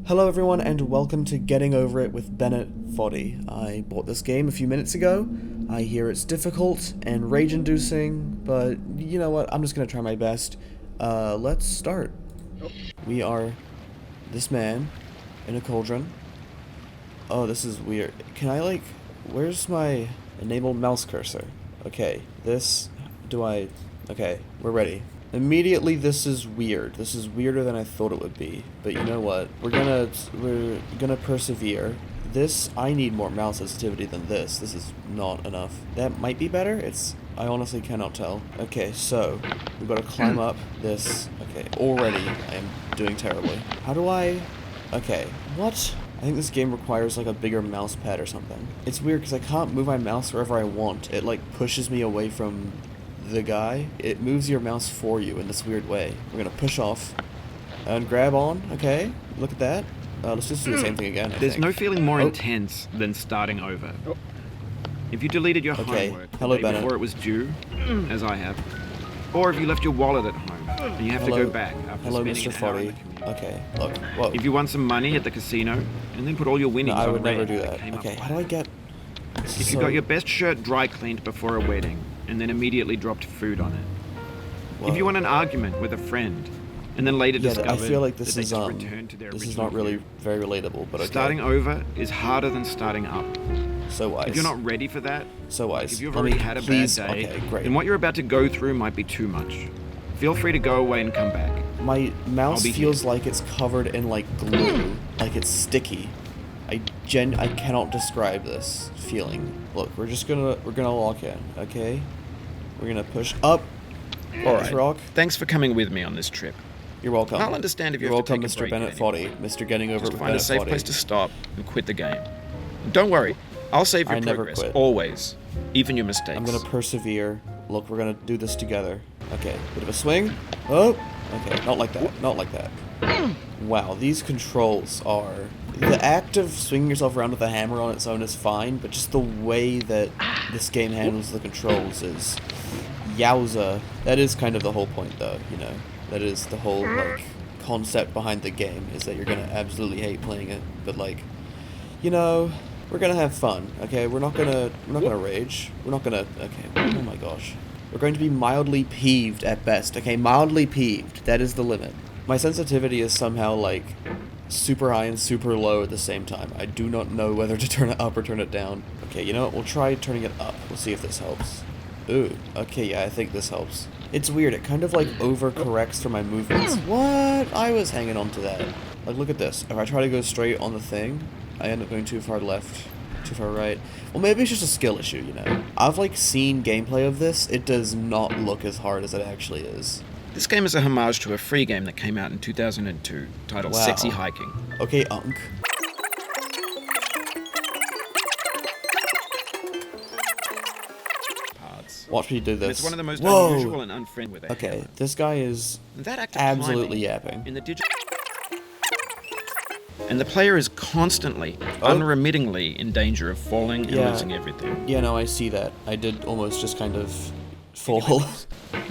Hello everyone and welcome to Getting Over It with Bennett Foddy. I bought this game a few minutes ago. I hear it's difficult and rage-inducing, but you know what, I'm just gonna try my best. Let's start. We are this man in a cauldron. Oh, this is weird. Can I where's my enable mouse cursor? Okay, okay, we're ready. Immediately, this is weird. This is weirder than I thought it would be. But you know what? We're gonna persevere. I need more mouse sensitivity than this. This is not enough. That might be better. I honestly cannot tell. Okay, so we've got to climb up this. Okay, already I am doing terribly. How do I? Okay, what? I think this game requires like a bigger mouse pad or something. It's weird because I can't move my mouse wherever I want. It like pushes me away from the guy. It moves your mouse for you in this weird way. We're gonna push off and grab on. Okay, look at that. Let's just do the same thing again. There's no feeling more intense than starting over. If you deleted your homework the day before it was due, as I have, or if you left your wallet at home and you have to go back after spending Mr. an hour in the Foddy. commute. Okay, look. Whoa. If you won some money at the casino and then put all your winnings No, I on would never red do that that. came up Okay, later. how do I get? If you got your best shirt dry cleaned before a wedding and then immediately dropped food on it. Whoa. If you won an argument with a friend and then later discovered I feel like this that is they just returned to their this is original not really view. very relatable, but okay. Starting over is harder than starting up. So wise. If you're not ready for that, So wise. if you've Let already me- had a please, bad day, okay, great. then what you're about to go through might be too much. Feel free to go away and come back. My mouse be feels like it's covered in like glue, like it's sticky. I cannot describe this feeling. Look, we're gonna lock in, okay? We're gonna push up. Alright, rock. thanks for coming with me on this trip. You're welcome. I'll understand if you You're have to welcome, take a Mr. break Bennett at any Foddy. Mr. Getting Over It Just with find a Bennett safe Foddy. place to stop and quit the game. Don't worry, I'll save your I never progress, quit. always, even your mistakes. I'm gonna persevere. Look, we're gonna do this together. Okay, bit of a swing. Oh, okay, not like that. Not like that. Wow, these controls are... The act of swinging yourself around with a hammer on its own is fine, but just the way that this game handles the controls is... Yowza. That is kind of the whole point, though, you know. That is the whole, like, concept behind the game, is that you're gonna absolutely hate playing it, but, like, you know... We're gonna have fun, okay? We're not gonna rage. We're not gonna, okay, oh my gosh. We're going to be mildly peeved at best, okay? Mildly peeved. That is the limit. My sensitivity is somehow, like, super high and super low at the same time. I do not know whether to turn it up or turn it down. Okay, you know what? We'll try turning it up. We'll see if this helps. Ooh, okay, yeah, I think this helps. It's weird. It kind of, like, overcorrects for my movements. What? I was hanging on to that. Like, look at this. If I try to go straight on the thing, I end up going too far left, too far right. Well, maybe it's just a skill issue, you know. I've, like, seen gameplay of this. It does not look as hard as it actually is. This game is a homage to a free game that came out in 2002, titled Wow. Sexy Hiking. Okay, Unk. Parts. Watch me do And this. it's one of the most Whoa. unusual and unfriendly with a Okay, hammer. this guy is And that act of absolutely climbing yapping. in the digital. And the player is constantly, Oh. unremittingly in danger of falling and Yeah. losing everything. Yeah, no, I see that. I did almost just kind of fall.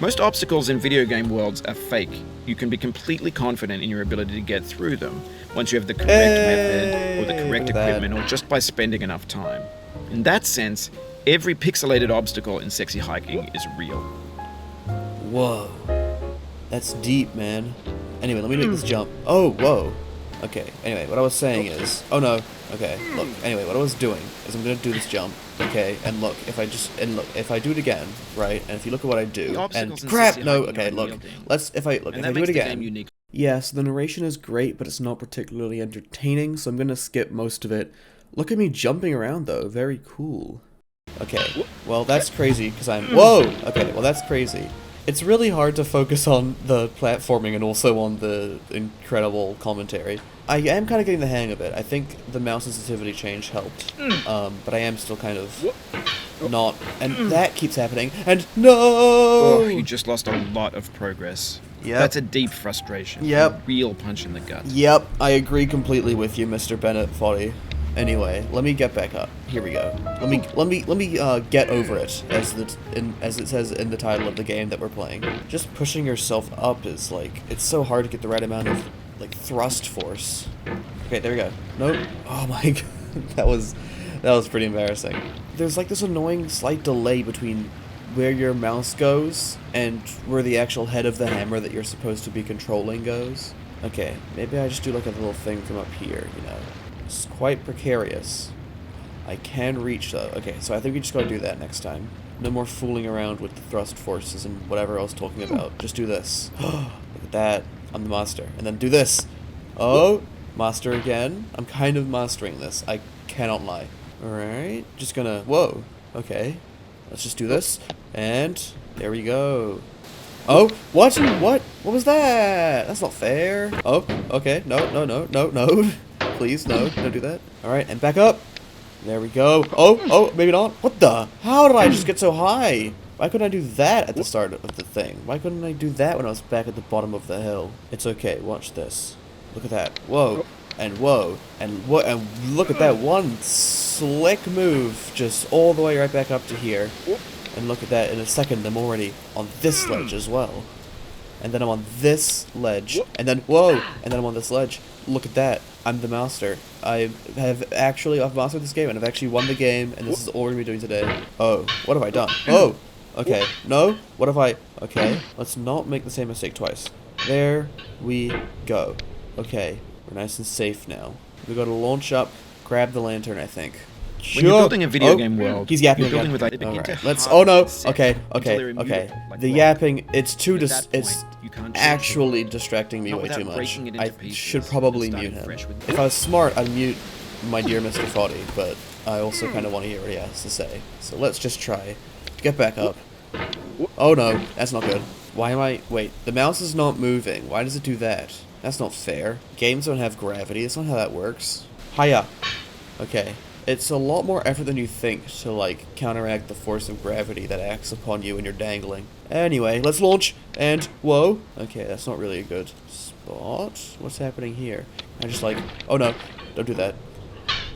Most obstacles in video game worlds are fake. You can be completely confident in your ability to get through them once you have the correct method or the correct look at that. equipment or just by spending enough time. In that sense, every pixelated obstacle in Sexy Hiking is real. Whoa. That's deep, man. Anyway, let me make this jump. Oh, whoa. Okay, anyway, what I was saying is... Oh, no. Okay, look. Anyway, what I was doing is I'm gonna do this jump, okay? And look, if I do it again, right? And if you look at what I do... The And obstacles in crap! Sexy No, Hiking okay, are look. unyielding. If I And do that it makes the game again... unique. Yes, the narration is great, but it's not particularly entertaining, so I'm gonna skip most of it. Look at me jumping around, though. Very cool. Okay, well, that's crazy, because I'm... Whoa! Okay, well, that's crazy. It's really hard to focus on the platforming and also on the incredible commentary. I am kind of getting the hang of it. I think the mouse sensitivity change helped, but I am still kind of not... And that keeps happening, and no! Oh, you just lost a lot of progress. Yep. That's a deep frustration. Yep. A real punch in the gut. Yep, I agree completely with you, Mr. Bennett Foddy. Anyway, let me get back up. Here we go. Let me get over it, as it says in the title of the game that we're playing. Just pushing yourself up is like, it's so hard to get the right amount of like, thrust force. Okay, there we go. Nope. Oh my god. That was pretty embarrassing. There's like this annoying slight delay between where your mouse goes and where the actual head of the hammer that you're supposed to be controlling goes. Okay, maybe I just do like a little thing from up here, you know. It's quite precarious. I can reach though. Okay, so I think we just gotta do that next time. No more fooling around with the thrust forces and whatever I was talking about. Just do this. Look at that. I'm the master. And then do this. Oh, master again. I'm kind of mastering this. I cannot lie. Alright, just gonna... Whoa. Okay. Let's just do this. And there we go. Oh, what? What? What was that? That's not fair. Oh, okay. No, no, no, no, no. Please, no. Don't do that. Alright, and back up. There we go. Oh, maybe not. What the? How did I just get so high? Why couldn't I do that at the start of the thing? Why couldn't I do that when I was back at the bottom of the hill? It's okay. Watch this. Look at that. Whoa. And whoa. And what? And look at that one slick move. Just all the way right back up to here. And look at that. In a second, I'm already on this ledge as well. And then I'm on this ledge. And then, whoa. And then I'm on this ledge. Look at that. I'm the master. I've mastered this game, and I've actually won the game, and this is all we're going to be doing today. Oh, what have I done? Oh, okay. No, what have I... Okay, let's not make the same mistake twice. There we go. Okay, we're nice and safe now. We got to launch up, grab the lantern, I think. When you're building a video game world, he's yapping you're building again. with like, Alright, let's... Oh no! Okay. The yapping, it's actually distracting me way too much. I should probably mute him. If I was smart, I'd mute my dear Mr. Foddy, but I also kind of want to hear what he has to say. So let's just try. Get back up. Oh no, that's not good. Why am I... Wait, the mouse is not moving. Why does it do that? That's not fair. Games don't have gravity. That's not how that works. Hiya. Okay. It's a lot more effort than you think to, like, counteract the force of gravity that acts upon you when you're dangling. Anyway, let's launch, and, whoa. Okay, that's not really a good spot. What's happening here? I just, like, oh no, don't do that.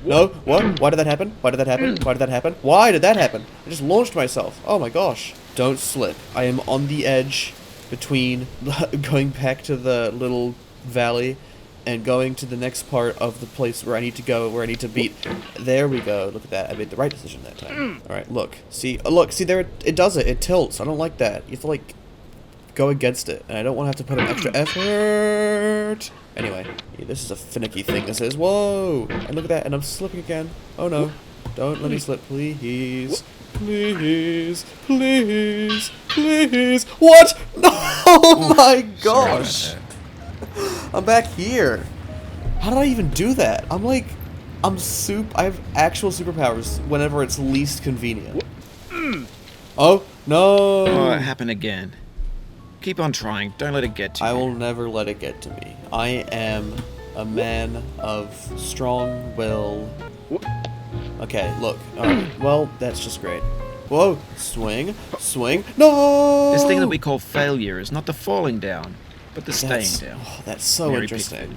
No, what? Why did that happen? Why did that happen? Why did that happen? Why did that happen? I just launched myself. Oh my gosh. Don't slip. I am on the edge between going back to the little valley and going to the next part of the place where I need to go, where I need to beat. There we go. Look at that. I made the right decision that time. Alright, look. See? Look, see there? It does it. It tilts. I don't like that. You have to, like, go against it. And I don't want to have to put in extra effort. Anyway. Yeah, this is a finicky thing, this is. Whoa! And look at that. And I'm slipping again. Oh, no. Don't let me slip, please. Please. Please. Please. What? No! Oh, my gosh. I'm back here. How did I even do that? I have actual superpowers whenever it's least convenient. Oh, no. Oh, it happened again. Keep on trying. Don't let it get to you. I will never let it get to me. I am a man of strong will. Okay, look. Alright, well, that's just great. Whoa, swing, swing. No! This thing that we call failure is not the falling down, but the staying down. Oh, that's so Mary interesting. Pickford.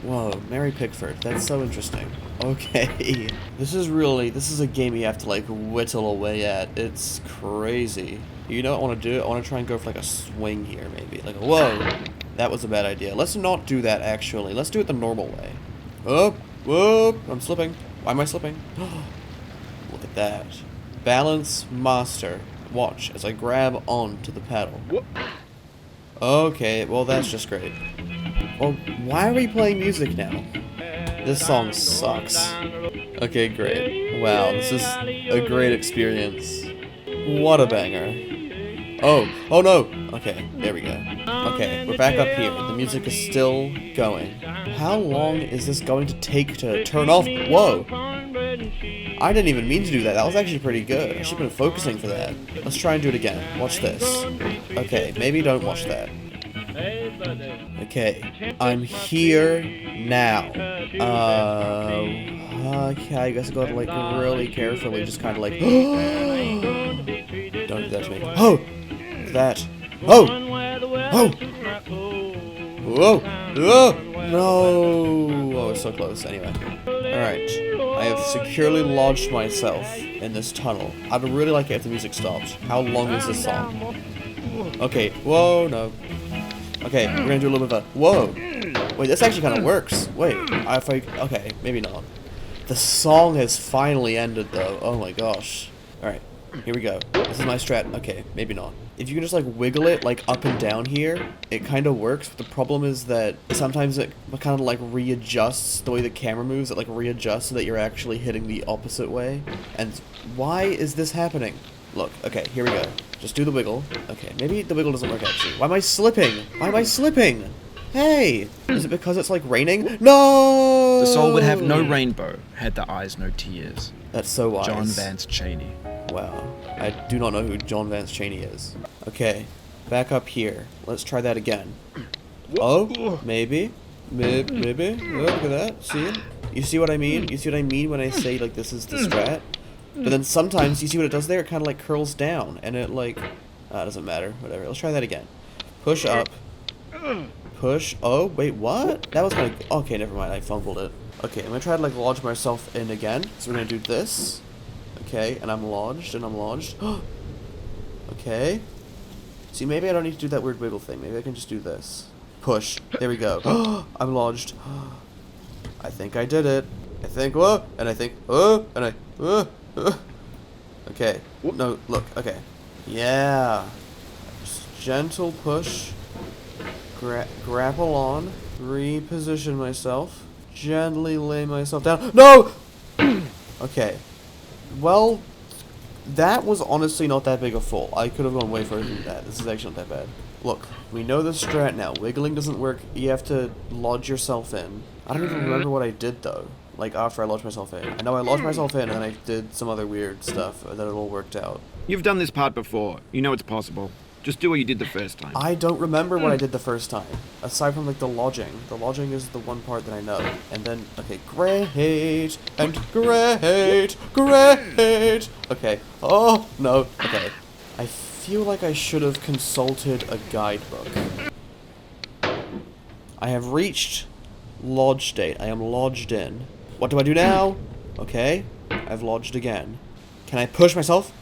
Whoa, Mary Pickford. That's so interesting. Okay. This is a game you have to, like, whittle away at. It's crazy. You know what I want to do? I want to try and go for, like, a swing here, maybe. Like, whoa. That was a bad idea. Let's not do that, actually. Let's do it the normal way. Oh, whoa. I'm slipping. Why am I slipping? Look at that. Balance master. Watch as I grab onto the pedal. Okay, well, that's just great. Well, why are we playing music now? This song sucks. Okay, great. Wow, this is a great experience. What a banger. Oh no! Okay, there we go. Okay, we're back up here. The music is still going. How long is this going to take to turn off? Whoa! I didn't even mean to do that. That was actually pretty good. I should have been focusing for that. Let's try and do it again. Watch this. Okay, maybe don't watch that. Okay, I'm here now. Okay, I guess I gotta, like, really carefully just kind of, like, don't do that to me. Oh! That. Oh! Oh! Whoa! Oh! No! Oh, it's so close. Anyway. Alright. I have securely lodged myself in this tunnel. I'd really like it if the music stopped. How long is this song? Okay. Whoa, no. Okay, we're gonna do a little bit of a... Whoa! Wait, this actually kind of works. Wait, okay, maybe not. The song has finally ended, though. Oh my gosh. Alright, here we go. This is my strat. Okay, maybe not. If you can just, like, wiggle it, like, up and down here, it kind of works. But the problem is that sometimes it kind of, like, readjusts the way the camera moves. It, like, readjusts so that you're actually hitting the opposite way. And why is this happening? Look, okay, here we go. Just do the wiggle. Okay, maybe the wiggle doesn't work, actually. Why am I slipping? Why am I slipping? Hey! Is it because it's, like, raining? No! The soul would have no rainbow had the eyes no tears. That's so wise. John Vance Cheney. Wow. I do not know who John Vance Cheney is. Okay, back up here. Let's try that again. Oh, maybe. Maybe. Oh, look at that. See? You see what I mean? You see what I mean when I say, like, this is the strat? But then sometimes, you see what it does there? It kind of, like, curls down. And it, like... doesn't matter. Whatever. Let's try that again. Push up. Push. Oh, wait, what? That was kind of... Okay, never mind. I fumbled it. Okay, I'm going to try to, like, lodge myself in again. So we're going to do this. Okay, and I'm lodged, and I'm lodged. Okay. See, maybe I don't need to do that weird wiggle thing. Maybe I can just do this. Push. There we go. I'm lodged. I think I did it. I think, whoa, and I think, oh, and I, Okay. No, look, okay. Yeah. Just gentle push. Grapple on. Reposition myself. Gently lay myself down. No! Okay. Well, that was honestly not that big a fall. I could have gone way further than that. This is actually not that bad. Look, we know the strat now. Wiggling doesn't work. You have to lodge yourself in. I don't even remember what I did, though. Like, after I lodged myself in. I know I lodged myself in, and then I did some other weird stuff that it all worked out. You've done this part before. You know it's possible. Just do what you did the first time. I don't remember what I did the first time. Aside from, like, the lodging. The lodging is the one part that I know. And then, okay, great, and great. Okay. Oh, no. Okay. I feel like I should have consulted a guidebook. I have reached lodge state. I am lodged in. What do I do now? Okay. I've lodged again. Can I push myself?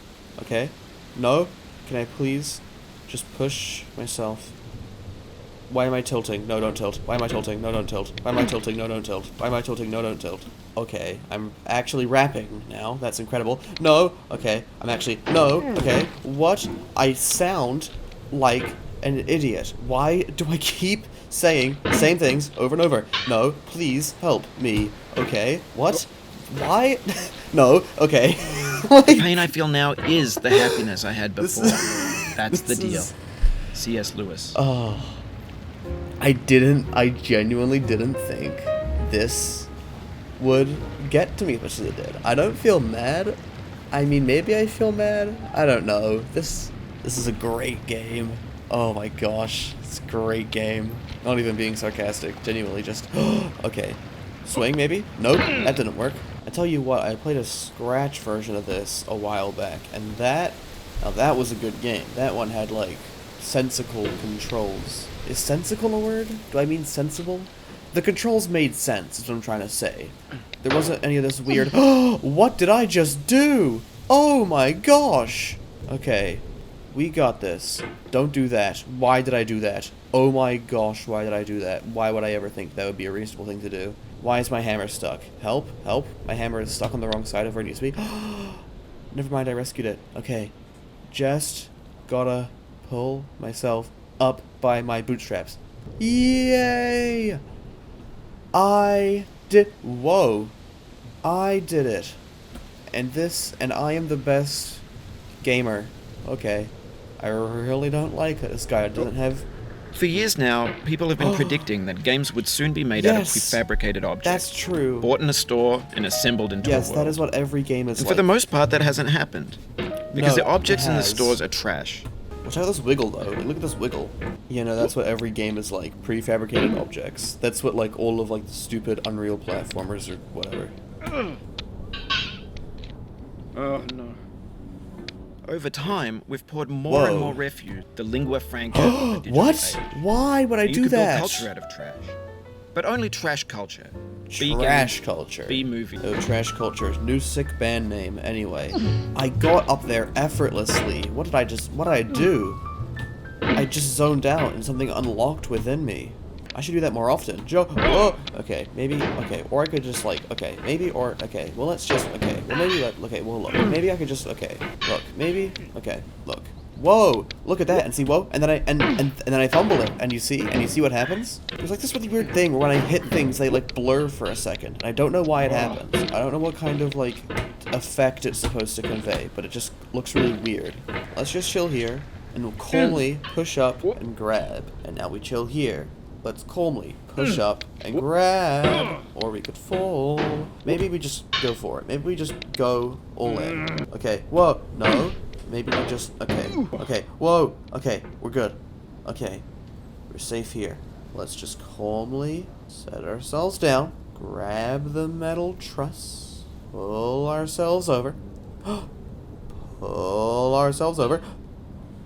Okay. No. Can I please... just push myself. Why am I tilting? No, don't tilt. Why am I tilting? No, don't tilt. Why am I tilting? No, don't tilt. Why am I tilting? No, don't tilt. Okay, I'm actually rapping now. That's incredible. No, okay. I'm actually... No, okay. What? I sound like an idiot. Why do I keep saying the same things over and over? No, please help me. Okay, what? Why? No, okay. The pain I feel now is the happiness I had before. That's the deal. C.S. Lewis. Oh. I genuinely didn't think this would get to me as much as it did. I don't feel mad. I mean, maybe I feel mad. I don't know. This is a great game. Oh my gosh. It's a great game. Not even being sarcastic. Genuinely just... Okay. Swing, maybe? Nope. That didn't work. I tell you what, I played a scratch version of this a while back, and that... Now that was a good game. That one had, like, sensical controls. Is sensical a word? Do I mean sensible? The controls made sense, is what I'm trying to say. There wasn't any of this weird, what did I just do? Oh my gosh! Okay, we got this. Don't do that. Why did I do that? Oh my gosh, why did I do that? Why would I ever think that would be a reasonable thing to do? Why is my hammer stuck? Help, help. My hammer is stuck on the wrong side of where it needs to be. Never mind, I rescued it. Okay. Just gotta pull myself up by my bootstraps. Yay! I did... Whoa. I did it. And I am the best gamer. Okay. I really don't like it. This guy doesn't have... For years now, people have been predicting that games would soon be made out of prefabricated objects. That's true. Bought in a store and assembled into a world. Yes, that is what every game is and like. for the most part, that hasn't happened. Because the objects in the stores are trash. Watch out this wiggle, though. Look at this wiggle. You know, that's what every game is like. Prefabricated objects. That's what, like, all of, like, the stupid Unreal platformers or whatever. Oh, no. Over time, we've poured more and more refuse, the lingua franca of the digital What? age. Why would I do that? You could build culture out of trash. But only trash culture. Trash culture. B-movie. Oh, trash culture. New sick band name, anyway. I got up there effortlessly. What did I do? I just zoned out and something unlocked within me. I should do that more often. Joe. Oh. Okay. Maybe. Okay. Or I could just like. Okay. Maybe. Or. Okay. Well, let's just. Okay. Well, maybe. Okay. Well, look. Maybe I could just. Okay. Look. Maybe. Okay. Look. Whoa! Look at that, and see, whoa, and then I and then I fumble it, and you see what happens? There's like this really weird thing where when I hit things, they like blur for a second, and I don't know why it happens. I don't know what kind of like effect it's supposed to convey, but it just looks really weird. Let's just chill here, and we'll calmly push up and grab, and now we chill here. Let's calmly push up and grab, or we could fall. Maybe we just go for it. Maybe we just go all in. Okay, whoa, no. Maybe we just, okay, whoa, okay, we're good. Okay, we're safe here. Let's just calmly set ourselves down, grab the metal truss, pull ourselves over,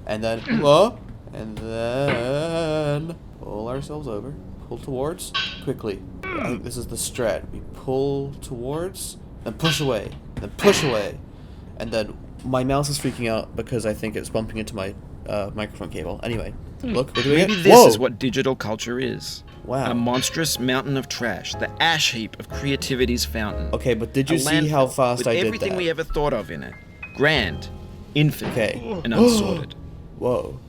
and then, whoa, and then pull ourselves over, pull towards, quickly. I think this is the strat. We pull towards, then push away, and then my mouse is freaking out because I think it's bumping into my microphone cable. Anyway, look, we're doing it. Maybe this is what digital culture is. Wow. A monstrous mountain of trash, the ash heap of creativity's fountain. Okay, but did you see how fast I did that? With everything we ever thought of in it. Grand, infinite, and unsorted. Whoa.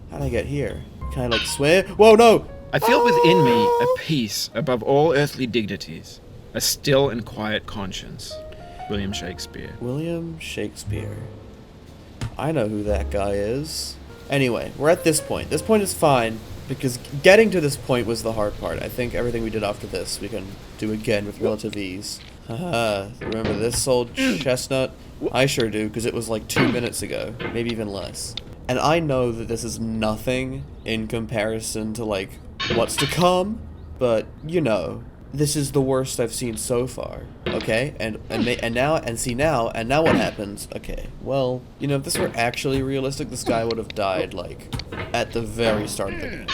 How'd I get here? Can I, like, swim? Whoa, no! I feel within me a peace above all earthly dignities. A still and quiet conscience. William Shakespeare. William Shakespeare. I know who that guy is. Anyway, we're at this point. This point is fine, because getting to this point was the hard part. I think everything we did after this, we can do again with relative ease. Haha, remember this old chestnut? I sure do, because it was like 2 minutes ago, maybe even less. And I know that this is nothing in comparison to, like, what's to come, but, you know, this is the worst I've seen so far, okay? And now what happens? Okay, well, you know, if this were actually realistic, this guy would have died, like, at the very start of the game.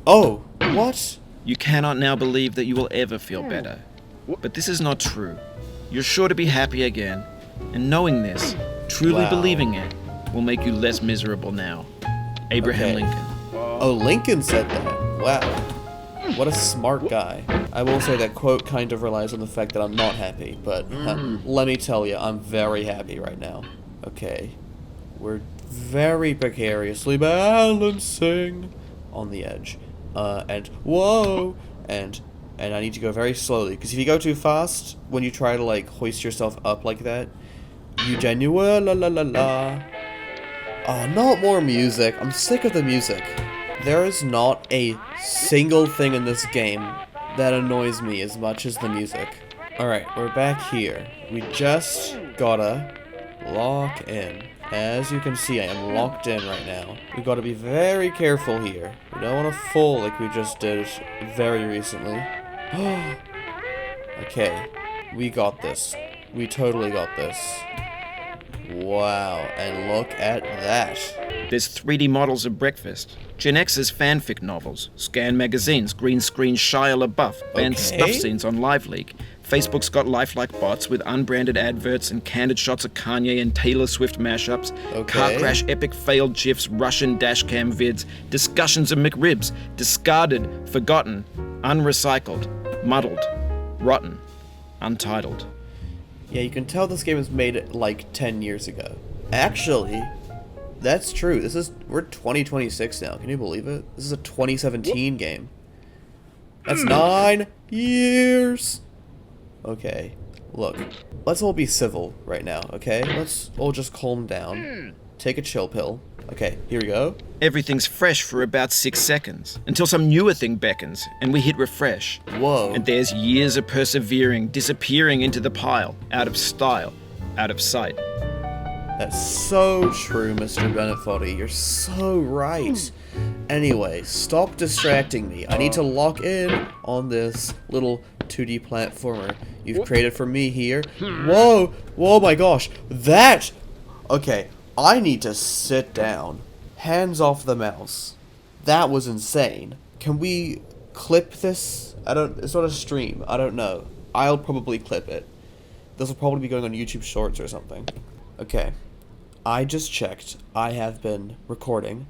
Oh, what? You cannot now believe that you will ever feel better. But this is not true. You're sure to be happy again, and knowing this, truly believing it, will make you less miserable now. Abraham Lincoln. Oh, Lincoln said that. Wow. What a smart guy. I will say that quote kind of relies on the fact that I'm not happy, but let me tell you, I'm very happy right now. Okay. We're very precariously balancing on the edge. And whoa! And I need to go very slowly, because if you go too fast, when you try to, like, hoist yourself up like that, you genuine la la la la. Oh, not more music. I'm sick of the music. There is not a single thing in this game that annoys me as much as the music. Alright, we're back here. We just gotta lock in. As you can see, I am locked in right now. We gotta be very careful here. We don't want to fall like we just did very recently. Okay, we got this. We totally got this. Wow, and look at that. There's 3D models of breakfast, Gen X's fanfic novels, scan magazines, green screen Shia LaBeouf, banned stuff scenes on LiveLeak. Facebook's got lifelike bots with unbranded adverts and candid shots of Kanye and Taylor Swift mashups, car crash epic failed GIFs, Russian dashcam vids, discussions of McRibs, discarded, forgotten, unrecycled, muddled, rotten, untitled. Yeah, you can tell this game was made like 10 years ago. Actually, that's true. We're 2026 now. Can you believe it? This is a 2017 game. That's 9 years. Okay, look. Let's all be civil right now, okay? Let's all just calm down. Take a chill pill. Okay, here we go. Everything's fresh for about 6 seconds, until some newer thing beckons, and we hit refresh. Whoa. And there's years of persevering, disappearing into the pile, out of style, out of sight. That's so true, Mr. Bennett Foddy. You're so right. Anyway, stop distracting me. I need to lock in on this little 2D platformer you've created for me here. Whoa! Whoa, my gosh. That... Okay, I need to sit down. Hands off the mouse. That was insane. Can we clip this? It's not a stream. I don't know. I'll probably clip it. This will probably be going on YouTube Shorts or something. Okay. I just checked. I have been recording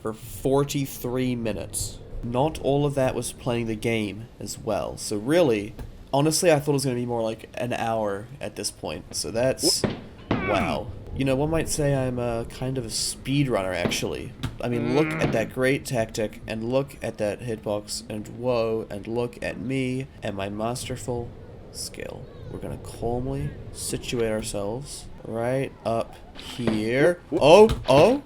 for 43 minutes. not all of that was playing the game as well. So really, honestly, I thought it was going to be more like an hour at this point. So that's... wow. You know, one might say I'm a kind of a speedrunner, actually. I mean, look at that great tactic, and look at that hitbox, and whoa, and look at me, and my masterful skill. We're gonna calmly situate ourselves right up here. Oh!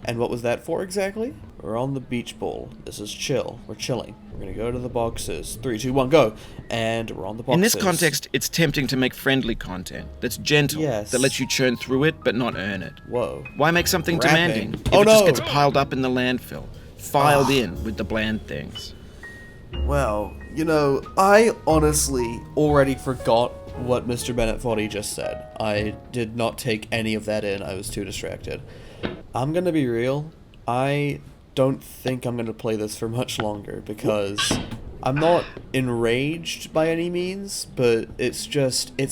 And what was that for exactly? We're on the beach bowl. This is chill. We're chilling. We're gonna go to the boxes. 3, 2, 1, go! And we're on the boxes. In this context, it's tempting to make friendly content that's gentle, that lets you churn through it but not earn it. Whoa. Why make something demanding if it just gets piled up in the landfill, filed in with the bland things? Well, you know, I honestly already forgot what Mr. Bennett Foddy just said. I did not take any of that in. I was too distracted. I'm gonna be real. I don't think I'm gonna play this for much longer because I'm not enraged by any means, but it's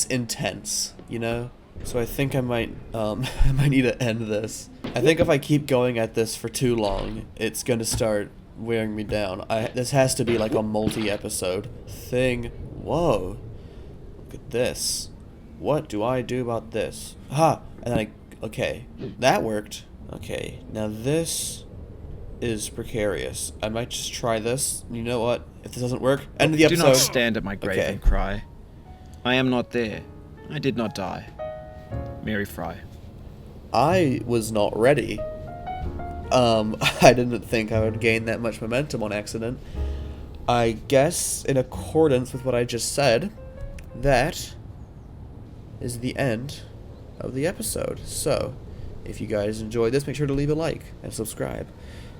intense, you know? So I think I might need to end this. I think if I keep going at this for too long, it's gonna start wearing me down. This has to be like a multi-episode thing. Whoa. Look at this. What do I do about this? Ha! And then okay. That worked. Okay, now this is precarious. I might just try this. You know what? If this doesn't work, end of the episode. Do not stand at my grave and cry. I am not there. I did not die. Mary Fry. I was not ready. I didn't think I would gain that much momentum on accident. I guess, in accordance with what I just said, that is the end of the episode. So, if you guys enjoyed this, make sure to leave a like and subscribe.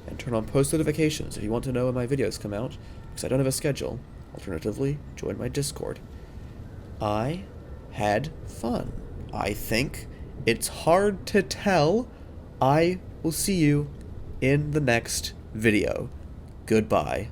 And turn on post notifications if you want to know when my videos come out, because I don't have a schedule. Alternatively, join my Discord. I had fun. I think. It's hard to tell. I will see you in the next video. Goodbye.